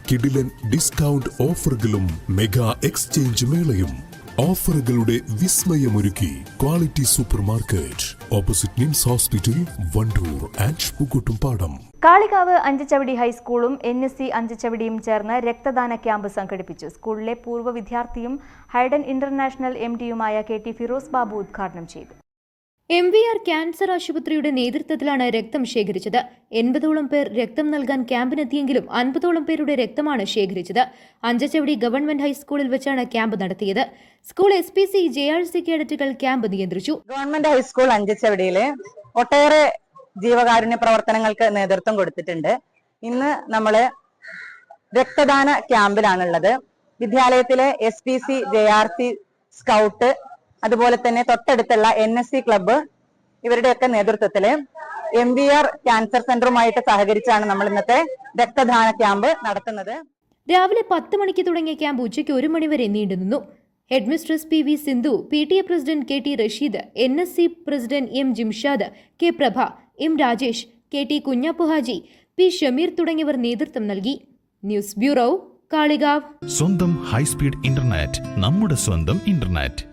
കിടിലൻ ഡിസ്കൗണ്ട് ഓഫറുകളും mega exchange മേളയും. ഓഫറുകളുടെ വിസ്മയമൊരുക്കി quality super market opposite NIMS hospital, Wandoor and Pookkottumpadam. Kalikavu Anchachavadi ഹൈസ്കൂളും NSC അഞ്ചച്ചവടിയും ചേർന്ന് രക്തദാന ക്യാമ്പ് സംഘടിപ്പിച്ചു. സ്കൂളിലെ പൂർവ്വ വിദ്യാർത്ഥിയും ഹൈഡൻ ഇന്റർനാഷണൽ MD-യുമായ KT ഫിറോസ് ബാബു ഉദ്ഘാടനം ചെയ്തു. MVR ക്യാൻസർ ആശുപത്രിയുടെ നേതൃത്വത്തിലാണ് രക്തം ശേഖരിച്ചത്. 80ഓളം പേർ രക്തം നൽകാൻ ക്യാമ്പിനെത്തിയെങ്കിലും 50ഓളം പേരുടെ രക്തമാണ് ശേഖരിച്ചത്. അഞ്ചച്ചവടി ഗവൺമെന്റ് ഹൈസ്കൂളിൽ വെച്ചാണ് ക്യാമ്പ് നടത്തിയത്. സ്കൂൾ SPC JRC കേഡറ്റുകൾ ക്യാമ്പ് നിയന്ത്രിച്ചു. ഗവൺമെന്റ് ഹൈസ്കൂൾ അഞ്ചച്ചവടിയിലെ ഒട്ടേറെ ജീവകാരുണ്യ പ്രവർത്തനങ്ങൾക്ക് നേതൃത്വം കൊടുത്തിട്ടുണ്ട്. ഇന്ന് നമ്മള് രക്തദാന ക്യാമ്പിലാണുള്ളത്. വിദ്യാലയത്തിലെ SPC JRC സ്കൗട്ട്, അതുപോലെ തന്നെ തൊട്ടടുത്തുള്ള NSC ക്ലബ്ബ്, ഇവരുടെയൊക്കെ നേതൃത്വത്തില് MVR ക്യാൻസർ സെന്ററുമായിട്ട് സഹകരിച്ചാണ് നമ്മൾ ഇന്നത്തെ രക്തദാന ക്യാമ്പ് നടത്തുന്നത്. രാവിലെ 10 മണിക്ക് തുടങ്ങിയ ക്യാമ്പ് ഉച്ചയ്ക്ക് 1 മണി വരെ നീണ്ടുനിന്നു. Headmistress PV Sindhu, PTA president KT Rasheed, NSC president M Jimshad, K Prabha, M Rajesh, KT Kunhappu Haji, P Shameer തുടങ്ങിയവർ നേതൃത്വം നൽകി. News bureau, Kalikavu. സ്വന്തം ഹൈസ്പീഡ് ഇന്റർനെറ്റ്, നമ്മുടെ സ്വന്തം ഇന്റർനെറ്റ്.